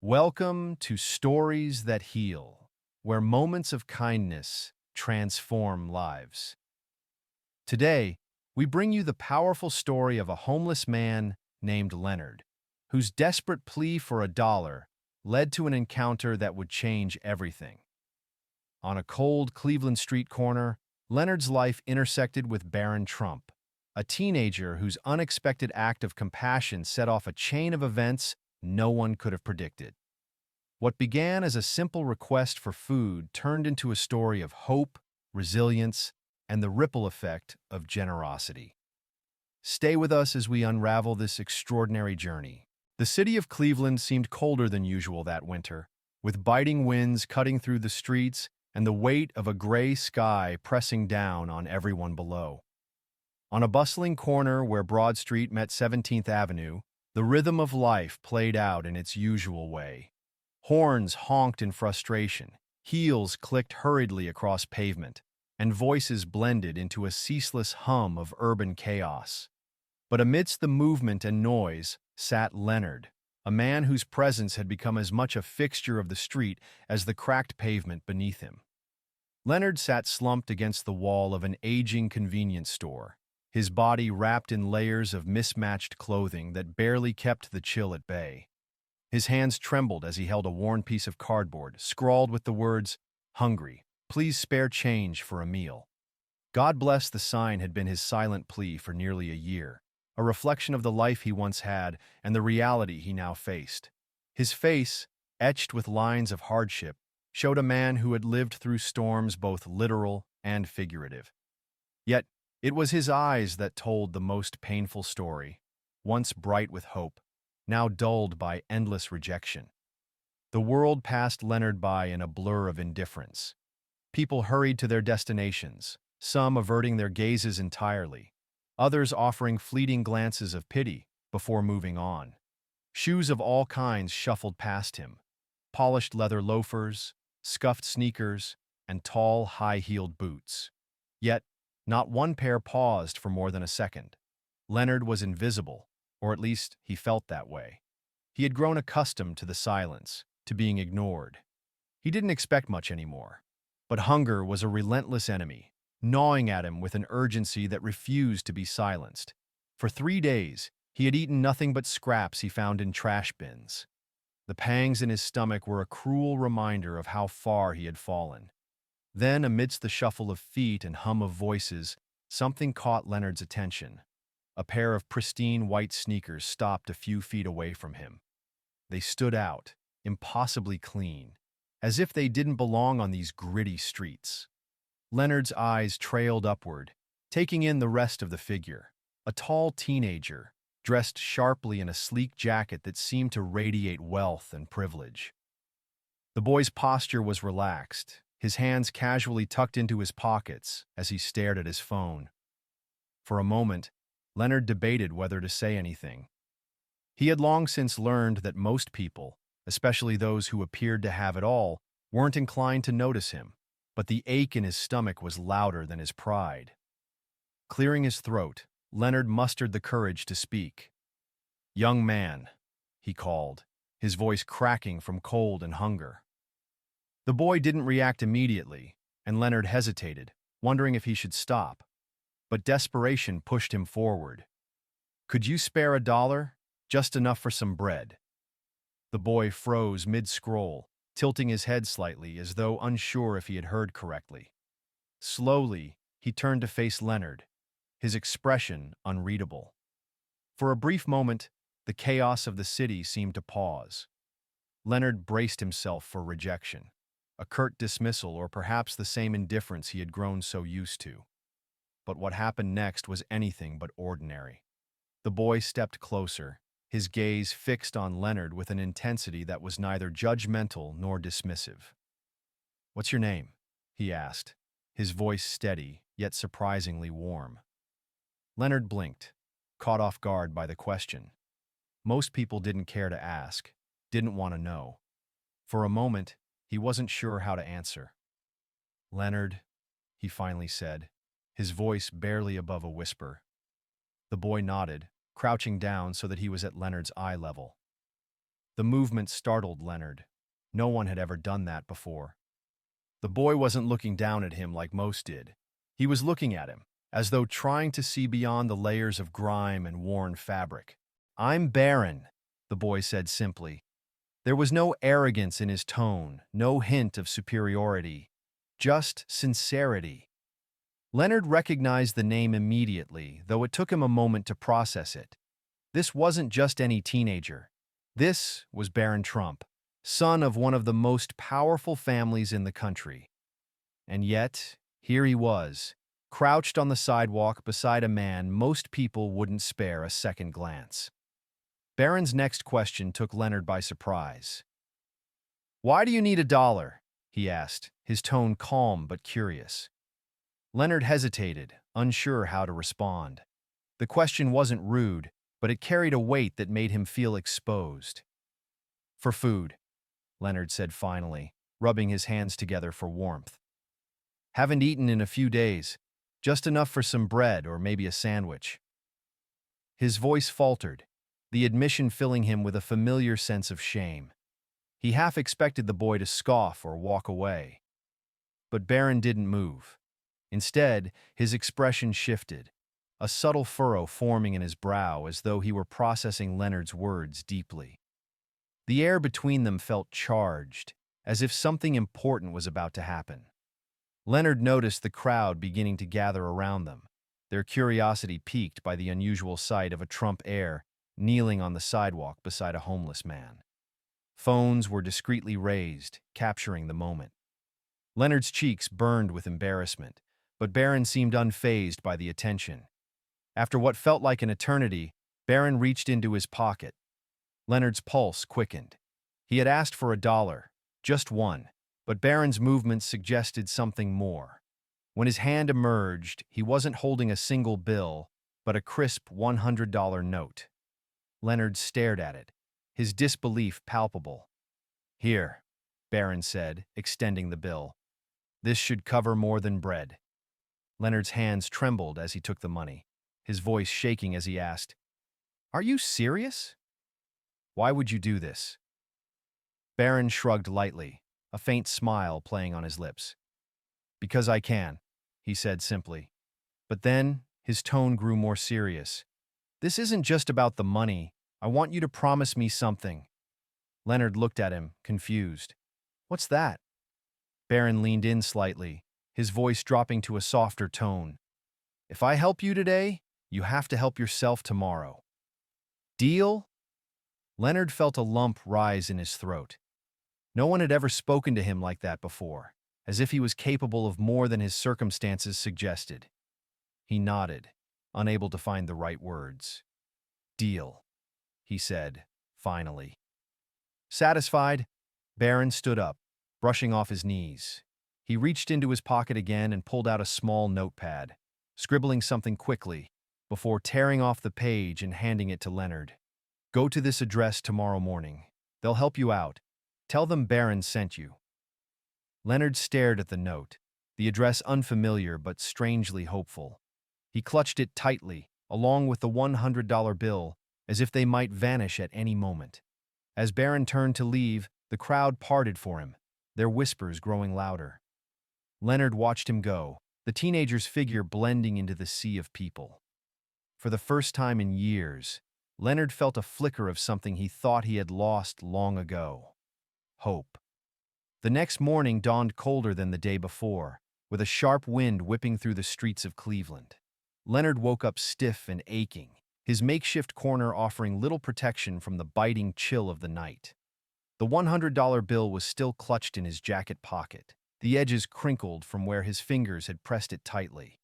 Welcome to Stories That Heal, where moments of kindness transform lives. Today, we bring you the powerful story of a homeless man named Leonard, whose desperate plea for $1 led to an encounter that would change everything. On a cold Cleveland street corner, Leonard's life intersected with Barron, a teenager whose unexpected act of compassion set off a chain of events no one could have predicted. What began as a simple request for food turned into a story of hope, resilience, and the ripple effect of generosity. Stay with us as we unravel this extraordinary journey. The city of Cleveland seemed colder than usual that winter, with biting winds cutting through the streets and the weight of a gray sky pressing down on everyone below. On a bustling corner where Broad Street met 17th Avenue, the rhythm of life played out in its usual way. Horns honked in frustration, heels clicked hurriedly across pavement, and voices blended into a ceaseless hum of urban chaos. But amidst the movement and noise sat Leonard, a man whose presence had become as much a fixture of the street as the cracked pavement beneath him. Leonard sat slumped against the wall of an aging convenience store, his body wrapped in layers of mismatched clothing that barely kept the chill at bay. His hands trembled as he held a worn piece of cardboard, scrawled with the words, "Hungry. Please spare change for a meal." God bless the sign had been his silent plea for nearly a year, a reflection of the life he once had and the reality he now faced. His face, etched with lines of hardship, showed a man who had lived through storms both literal and figurative. Yet, it was his eyes that told the most painful story, once bright with hope, now dulled by endless rejection. The world passed Leonard by in a blur of indifference. People hurried to their destinations, some averting their gazes entirely, others offering fleeting glances of pity before moving on. Shoes of all kinds shuffled past him, polished leather loafers, scuffed sneakers, and tall, high-heeled boots. Yet, not one pair paused for more than a second. Leonard was invisible, or at least he felt that way. He had grown accustomed to the silence, to being ignored. He didn't expect much anymore. But hunger was a relentless enemy, gnawing at him with an urgency that refused to be silenced. For 3 days, he had eaten nothing but scraps he found in trash bins. The pangs in his stomach were a cruel reminder of how far he had fallen. Then, amidst the shuffle of feet and hum of voices, something caught Leonard's attention. A pair of pristine white sneakers stopped a few feet away from him. They stood out, impossibly clean, as if they didn't belong on these gritty streets. Leonard's eyes trailed upward, taking in the rest of the figure, a tall teenager, dressed sharply in a sleek jacket that seemed to radiate wealth and privilege. The boy's posture was relaxed, his hands casually tucked into his pockets as he stared at his phone. For a moment, Leonard debated whether to say anything. He had long since learned that most people, especially those who appeared to have it all, weren't inclined to notice him, but the ache in his stomach was louder than his pride. Clearing his throat, Leonard mustered the courage to speak. "Young man," he called, his voice cracking from cold and hunger. The boy didn't react immediately, and Leonard hesitated, wondering if he should stop. But desperation pushed him forward. "Could you spare $1? Just enough for some bread." The boy froze mid-scroll, tilting his head slightly as though unsure if he had heard correctly. Slowly, he turned to face Leonard, his expression unreadable. For a brief moment, the chaos of the city seemed to pause. Leonard braced himself for rejection, a curt dismissal or perhaps the same indifference he had grown so used to. But what happened next was anything but ordinary. The boy stepped closer, his gaze fixed on Leonard with an intensity that was neither judgmental nor dismissive. "What's your name?" he asked, his voice steady, yet surprisingly warm. Leonard blinked, caught off guard by the question. Most people didn't care to ask, didn't want to know. For a moment, he wasn't sure how to answer. "Leonard," he finally said, his voice barely above a whisper. The boy nodded, crouching down so that he was at Leonard's eye level. The movement startled Leonard. No one had ever done that before. The boy wasn't looking down at him like most did. He was looking at him, as though trying to see beyond the layers of grime and worn fabric. "I'm Barron," the boy said simply. There was no arrogance in his tone, no hint of superiority, just sincerity. Leonard recognized the name immediately, though it took him a moment to process it. This wasn't just any teenager. This was Barron Trump, son of one of the most powerful families in the country. And yet, here he was, crouched on the sidewalk beside a man most people wouldn't spare a second glance. Barron's next question took Leonard by surprise. "Why do you need $1?" he asked, his tone calm but curious. Leonard hesitated, unsure how to respond. The question wasn't rude, but it carried a weight that made him feel exposed. "For food," Leonard said finally, rubbing his hands together for warmth. "Haven't eaten in a few days, just enough for some bread or maybe a sandwich." His voice faltered, the admission filling him with a familiar sense of shame. He half expected the boy to scoff or walk away. But Barron didn't move. Instead, his expression shifted, a subtle furrow forming in his brow as though he were processing Leonard's words deeply. The air between them felt charged, as if something important was about to happen. Leonard noticed the crowd beginning to gather around them, their curiosity piqued by the unusual sight of a Trump heir kneeling on the sidewalk beside a homeless man. Phones were discreetly raised, capturing the moment. Leonard's cheeks burned with embarrassment, but Barron seemed unfazed by the attention. After what felt like an eternity, Barron reached into his pocket. Leonard's pulse quickened. He had asked for $1, just one, but Barron's movements suggested something more. When his hand emerged, he wasn't holding a single bill, but a crisp $100 note. Leonard stared at it, his disbelief palpable. "Here," Barron said, extending the bill. "This should cover more than bread." Leonard's hands trembled as he took the money, his voice shaking as he asked, "Are you serious? Why would you do this?" Barron shrugged lightly, a faint smile playing on his lips. "Because I can," he said simply. But then, his tone grew more serious. "This isn't just about the money. I want you to promise me something." Leonard looked at him, confused. "What's that?" Barron leaned in slightly, his voice dropping to a softer tone. "If I help you today, you have to help yourself tomorrow. Deal?" Leonard felt a lump rise in his throat. No one had ever spoken to him like that before, as if he was capable of more than his circumstances suggested. He nodded, unable to find the right words. "Deal," he said, finally. Satisfied, Barron stood up, brushing off his knees. He reached into his pocket again and pulled out a small notepad, scribbling something quickly, before tearing off the page and handing it to Leonard. "Go to this address tomorrow morning. They'll help you out. Tell them Barron sent you." Leonard stared at the note, the address unfamiliar but strangely hopeful. He clutched it tightly, along with the $100 bill, as if they might vanish at any moment. As Barron turned to leave, the crowd parted for him, their whispers growing louder. Leonard watched him go, the teenager's figure blending into the sea of people. For the first time in years, Leonard felt a flicker of something he thought he had lost long ago. Hope. The next morning dawned colder than the day before, with a sharp wind whipping through the streets of Cleveland. Leonard woke up stiff and aching, his makeshift corner offering little protection from the biting chill of the night. The $100 bill was still clutched in his jacket pocket, the edges crinkled from where his fingers had pressed it tightly.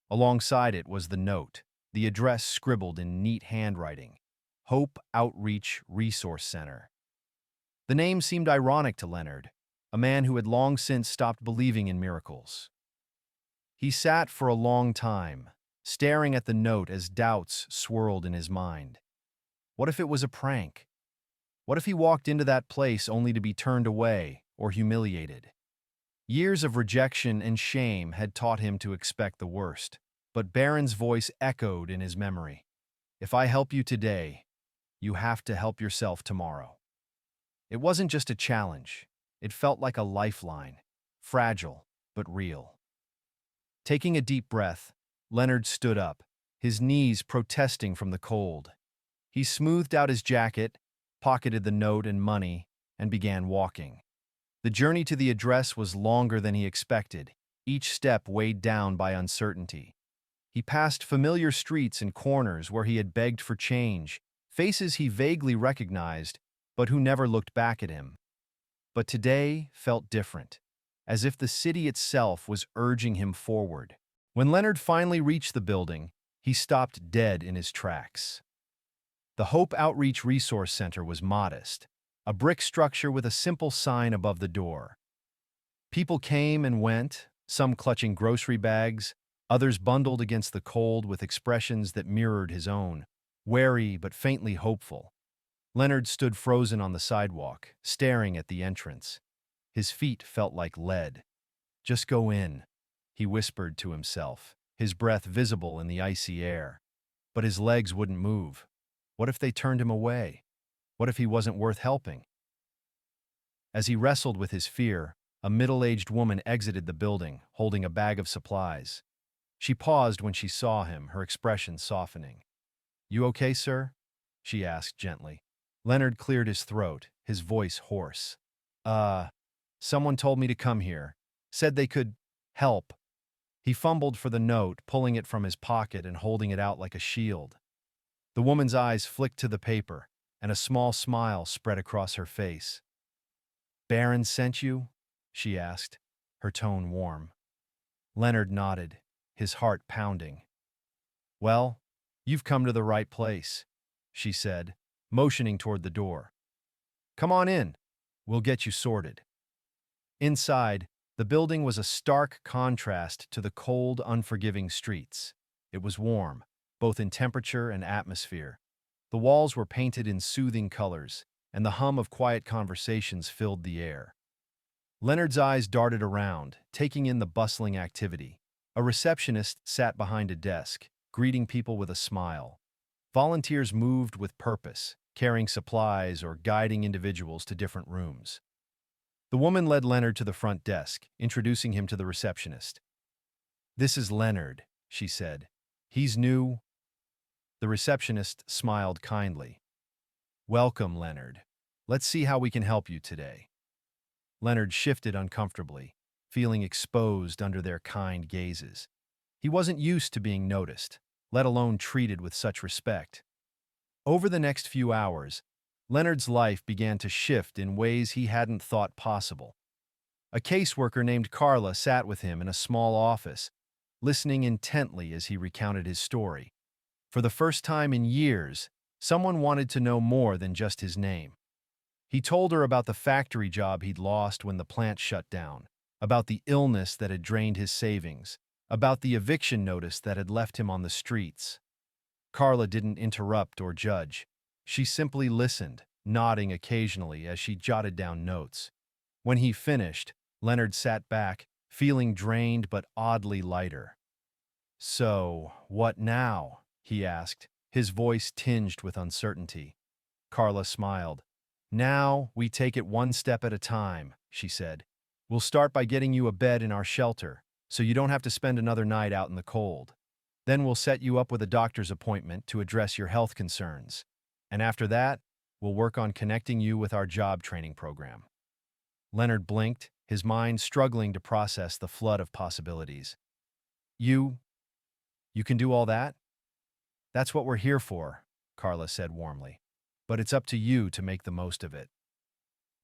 Alongside it was the note, the address scribbled in neat handwriting, Hope Outreach Resource Center. The name seemed ironic to Leonard, a man who had long since stopped believing in miracles. He sat for a long time, staring at the note as doubts swirled in his mind. What if it was a prank? What if he walked into that place only to be turned away or humiliated? Years of rejection and shame had taught him to expect the worst, but Barron's voice echoed in his memory. "If I help you today, you have to help yourself tomorrow." It wasn't just a challenge. It felt like a lifeline, fragile but real. Taking a deep breath, Leonard stood up, his knees protesting from the cold. He smoothed out his jacket, pocketed the note and money, and began walking. The journey to the address was longer than he expected, each step weighed down by uncertainty. He passed familiar streets and corners where he had begged for change, faces he vaguely recognized, but who never looked back at him. But today felt different, as if the city itself was urging him forward. When Leonard finally reached the building, he stopped dead in his tracks. The Hope Outreach Resource Center was modest, a brick structure with a simple sign above the door. People came and went, some clutching grocery bags, others bundled against the cold with expressions that mirrored his own, wary but faintly hopeful. Leonard stood frozen on the sidewalk, staring at the entrance. His feet felt like lead. "Just go in," he whispered to himself, his breath visible in the icy air. But his legs wouldn't move. What if they turned him away? What if he wasn't worth helping? As he wrestled with his fear, a middle-aged woman exited the building, holding a bag of supplies. She paused when she saw him, her expression softening. "You okay, sir?" she asked gently. Leonard cleared his throat, his voice hoarse. Someone told me to come here. Said they could help." He fumbled for the note, pulling it from his pocket and holding it out like a shield. The woman's eyes flicked to the paper, and a small smile spread across her face. "Barron sent you?" she asked, her tone warm. Leonard nodded, his heart pounding. "Well, you've come to the right place," she said, motioning toward the door. "Come on in. We'll get you sorted." Inside, the building was a stark contrast to the cold, unforgiving streets. It was warm, both in temperature and atmosphere. The walls were painted in soothing colors, and the hum of quiet conversations filled the air. Leonard's eyes darted around, taking in the bustling activity. A receptionist sat behind a desk, greeting people with a smile. Volunteers moved with purpose, carrying supplies or guiding individuals to different rooms. The woman led Leonard to the front desk, introducing him to the receptionist. "This is Leonard," she said. "He's new." The receptionist smiled kindly. "Welcome, Leonard. Let's see how we can help you today." Leonard shifted uncomfortably, feeling exposed under their kind gazes. He wasn't used to being noticed, let alone treated with such respect. Over the next few hours, Leonard's life began to shift in ways he hadn't thought possible. A caseworker named Carla sat with him in a small office, listening intently as he recounted his story. For the first time in years, someone wanted to know more than just his name. He told her about the factory job he'd lost when the plant shut down, about the illness that had drained his savings, about the eviction notice that had left him on the streets. Carla didn't interrupt or judge. She simply listened, nodding occasionally as she jotted down notes. When he finished, Leonard sat back, feeling drained but oddly lighter. "So, what now?" he asked, his voice tinged with uncertainty. Carla smiled. "Now, we take it one step at a time," she said. "We'll start by getting you a bed in our shelter, so you don't have to spend another night out in the cold. Then we'll set you up with a doctor's appointment to address your health concerns. And after that, we'll work on connecting you with our job training program." Leonard blinked, his mind struggling to process the flood of possibilities. You can do all that?" "That's what we're here for," Carla said warmly. "But it's up to you to make the most of it."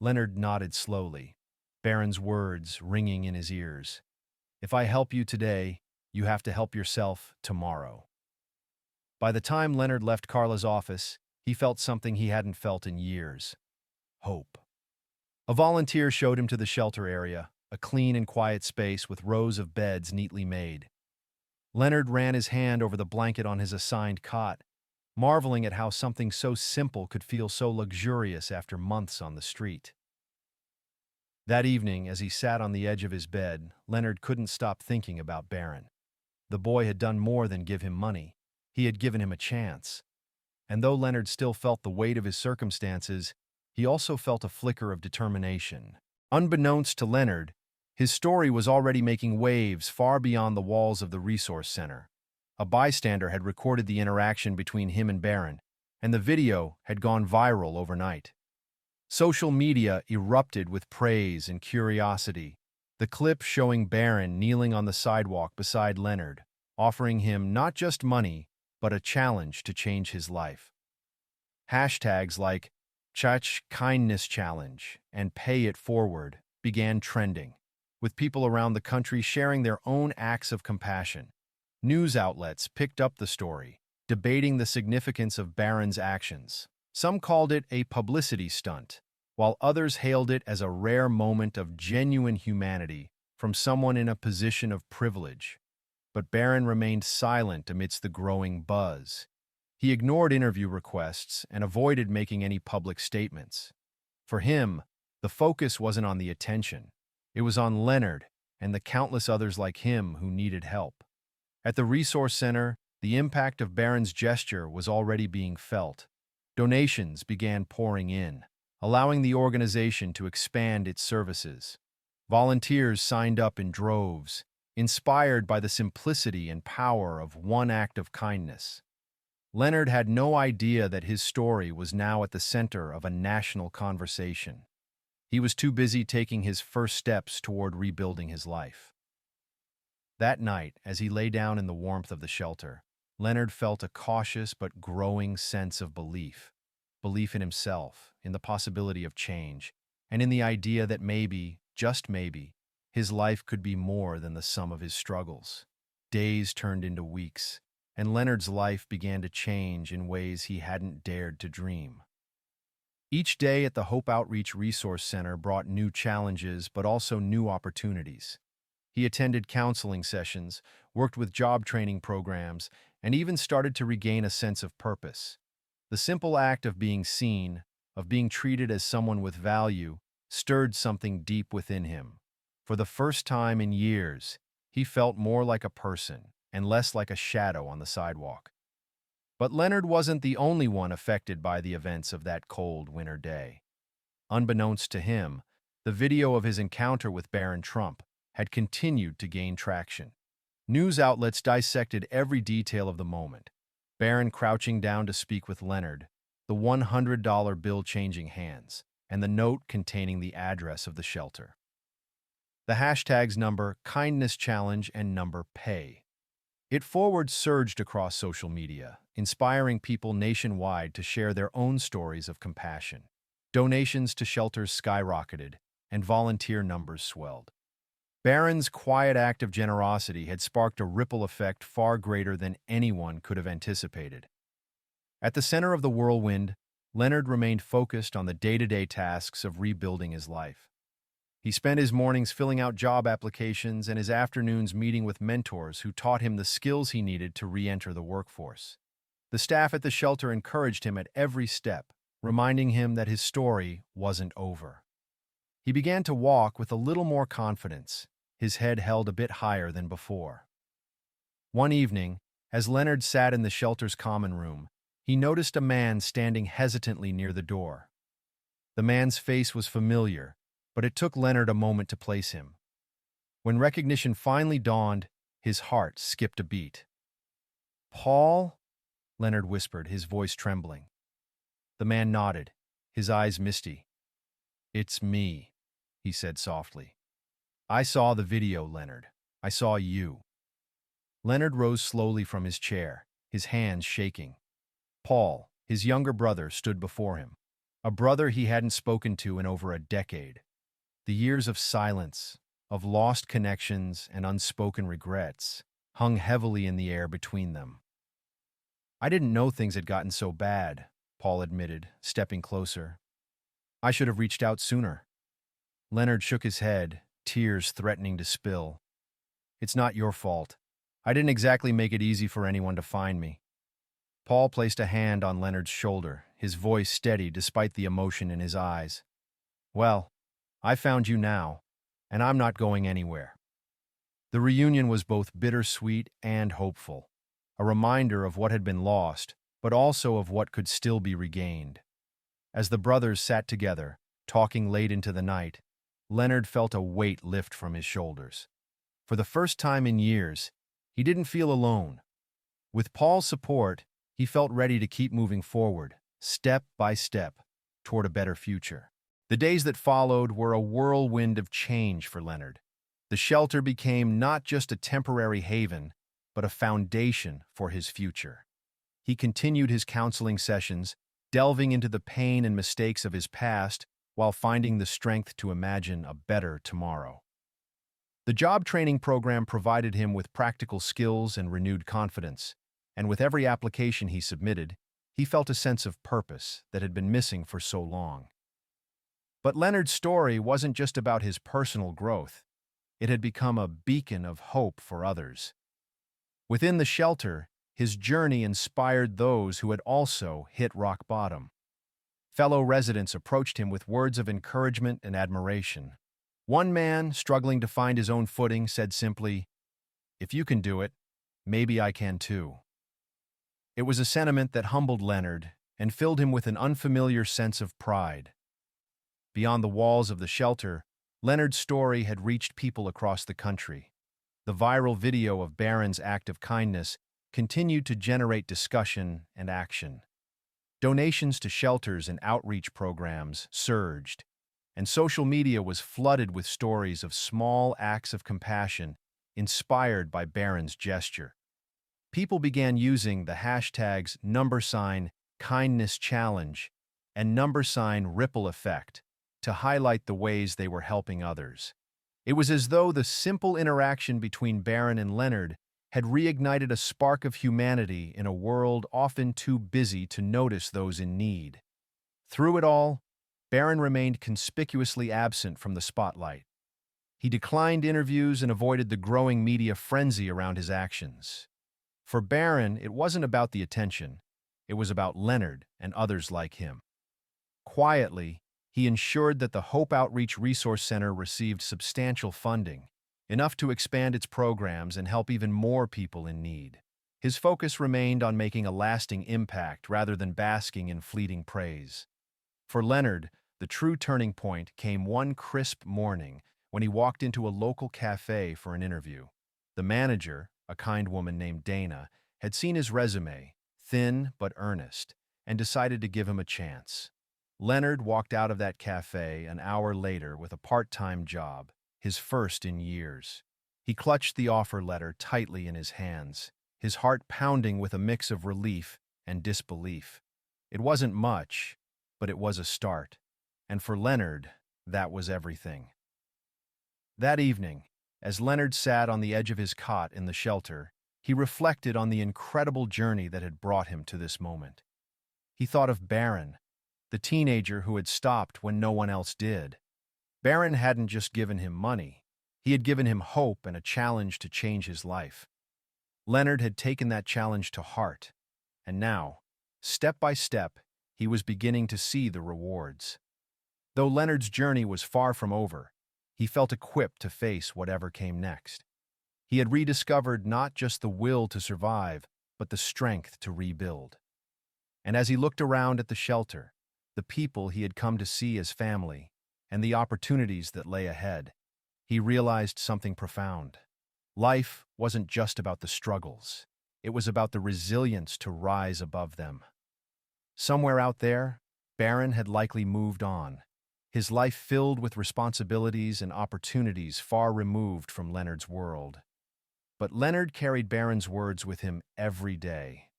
Leonard nodded slowly, Barron's words ringing in his ears. "If I help you today, you have to help yourself tomorrow." By the time Leonard left Carla's office, he felt something he hadn't felt in years: hope. A volunteer showed him to the shelter area, a clean and quiet space with rows of beds neatly made. Leonard ran his hand over the blanket on his assigned cot, marveling at how something so simple could feel so luxurious after months on the street. That evening, as he sat on the edge of his bed, Leonard couldn't stop thinking about Barron. The boy had done more than give him money. He had given him a chance. And though Leonard still felt the weight of his circumstances, he also felt a flicker of determination. Unbeknownst to Leonard, his story was already making waves far beyond the walls of the resource center. A bystander had recorded the interaction between him and Barron, and the video had gone viral overnight. Social media erupted with praise and curiosity. The clip showing Barron kneeling on the sidewalk beside Leonard, offering him not just money, but a challenge to change his life. Hashtags like Chach Kindness Challenge and Pay It Forward began trending, with people around the country sharing their own acts of compassion. News outlets picked up the story, debating the significance of Barron's actions. Some called it a publicity stunt, while others hailed it as a rare moment of genuine humanity from someone in a position of privilege. But Barron remained silent amidst the growing buzz. He ignored interview requests and avoided making any public statements. For him, the focus wasn't on the attention. It was on Leonard and the countless others like him who needed help. At the resource center, the impact of Barron's gesture was already being felt. Donations began pouring in, allowing the organization to expand its services. Volunteers signed up in droves, inspired by the simplicity and power of one act of kindness. Leonard had no idea that his story was now at the center of a national conversation. He was too busy taking his first steps toward rebuilding his life. That night, as he lay down in the warmth of the shelter, Leonard felt a cautious but growing sense of belief. Belief in himself, in the possibility of change, and in the idea that maybe, just maybe, his life could be more than the sum of his struggles. Days turned into weeks, and Leonard's life began to change in ways he hadn't dared to dream. Each day at the Hope Outreach Resource Center brought new challenges but also new opportunities. He attended counseling sessions, worked with job training programs, and even started to regain a sense of purpose. The simple act of being seen, of being treated as someone with value, stirred something deep within him. For the first time in years, he felt more like a person and less like a shadow on the sidewalk. But Leonard wasn't the only one affected by the events of that cold winter day. Unbeknownst to him, the video of his encounter with Barron Trump had continued to gain traction. News outlets dissected every detail of the moment. Barron crouching down to speak with Leonard, the $100 bill changing hands, and the note containing the address of the shelter. The hashtags number Kindness Challenge and number Pay. It forward surged across social media, inspiring people nationwide to share their own stories of compassion. Donations to shelters skyrocketed, and volunteer numbers swelled. Barron's quiet act of generosity had sparked a ripple effect far greater than anyone could have anticipated. At the center of the whirlwind, Leonard remained focused on the day-to-day tasks of rebuilding his life. He spent his mornings filling out job applications and his afternoons meeting with mentors who taught him the skills he needed to re-enter the workforce. The staff at the shelter encouraged him at every step, reminding him that his story wasn't over. He began to walk with a little more confidence, his head held a bit higher than before. One evening, as Leonard sat in the shelter's common room, he noticed a man standing hesitantly near the door. The man's face was familiar, but it took Leonard a moment to place him. When recognition finally dawned, his heart skipped a beat. "Paul?" Leonard whispered, his voice trembling. The man nodded, his eyes misty. "It's me," he said softly. "I saw the video, Leonard. I saw you." Leonard rose slowly from his chair, his hands shaking. Paul, his younger brother, stood before him, a brother he hadn't spoken to in over a decade. The years of silence, of lost connections and unspoken regrets, hung heavily in the air between them. "I didn't know things had gotten so bad," Paul admitted, stepping closer. "I should have reached out sooner." Leonard shook his head, tears threatening to spill. "It's not your fault. I didn't exactly make it easy for anyone to find me." Paul placed a hand on Leonard's shoulder, his voice steady despite the emotion in his eyes. "Well, I found you now, and I'm not going anywhere." The reunion was both bittersweet and hopeful, a reminder of what had been lost, but also of what could still be regained. As the brothers sat together, talking late into the night, Leonard felt a weight lift from his shoulders. For the first time in years, he didn't feel alone. With Paul's support, he felt ready to keep moving forward, step by step, toward a better future. The days that followed were a whirlwind of change for Leonard. The shelter became not just a temporary haven, but a foundation for his future. He continued his counseling sessions, delving into the pain and mistakes of his past while finding the strength to imagine a better tomorrow. The job training program provided him with practical skills and renewed confidence, and with every application he submitted, he felt a sense of purpose that had been missing for so long. But Leonard's story wasn't just about his personal growth. It had become a beacon of hope for others. Within the shelter, his journey inspired those who had also hit rock bottom. Fellow residents approached him with words of encouragement and admiration. One man, struggling to find his own footing, said simply, "If you can do it, maybe I can too." It was a sentiment that humbled Leonard and filled him with an unfamiliar sense of pride. Beyond the walls of the shelter, Leonard's story had reached people across the country. The viral video of Barron's act of kindness continued to generate discussion and action. Donations to shelters and outreach programs surged, and social media was flooded with stories of small acts of compassion inspired by Barron's gesture. People began using the hashtags #KindnessChallenge and #Ripple Effect to highlight the ways they were helping others. It was as though the simple interaction between Barron and Leonard had reignited a spark of humanity in a world often too busy to notice those in need. Through it all, Barron remained conspicuously absent from the spotlight. He declined interviews and avoided the growing media frenzy around his actions. For Barron, it wasn't about the attention. It was about Leonard and others like him. Quietly, he ensured that the Hope Outreach Resource Center received substantial funding, enough to expand its programs and help even more people in need. His focus remained on making a lasting impact rather than basking in fleeting praise. For Leonard, the true turning point came one crisp morning when he walked into a local cafe for an interview. The manager, a kind woman named Dana, had seen his resume, thin but earnest, and decided to give him a chance. Leonard walked out of that cafe an hour later with a part-time job, his first in years. He clutched the offer letter tightly in his hands, his heart pounding with a mix of relief and disbelief. It wasn't much, but it was a start. And for Leonard, that was everything. That evening, as Leonard sat on the edge of his cot in the shelter, he reflected on the incredible journey that had brought him to this moment. He thought of Barron, the teenager who had stopped when no one else did. Barron hadn't just given him money. He had given him hope and a challenge to change his life. Leonard had taken that challenge to heart, and now, step by step, he was beginning to see the rewards. Though Leonard's journey was far from over, he felt equipped to face whatever came next. He had rediscovered not just the will to survive, but the strength to rebuild. And as he looked around at the shelter, the people he had come to see as family, and the opportunities that lay ahead, he realized something profound. Life wasn't just about the struggles. It was about the resilience to rise above them. Somewhere out there, Barron had likely moved on, his life filled with responsibilities and opportunities far removed from Leonard's world. But Leonard carried Barron's words with him every day.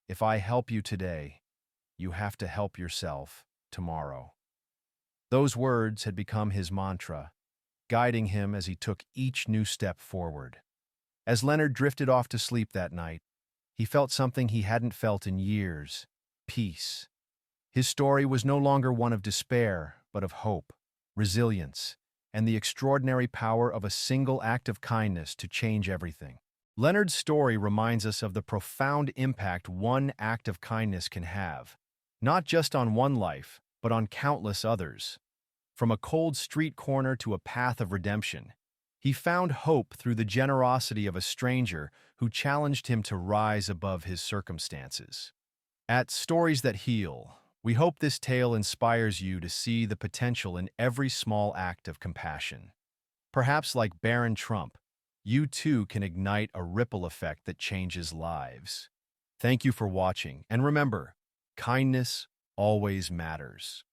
"If I help you today, you have to help yourself tomorrow." Those words had become his mantra, guiding him as he took each new step forward. As Leonard drifted off to sleep that night, he felt something he hadn't felt in years: peace. His story was no longer one of despair, but of hope, resilience, and the extraordinary power of a single act of kindness to change everything. Leonard's story reminds us of the profound impact one act of kindness can have, not just on one life, but on countless others. From a cold street corner to a path of redemption, he found hope through the generosity of a stranger who challenged him to rise above his circumstances. At Stories That Heal, We hope this tale inspires you to see the potential in every small act of compassion. Perhaps like Barron Trump, you too can ignite a ripple effect that changes lives. Thank you for watching, and remember, kindness always matters.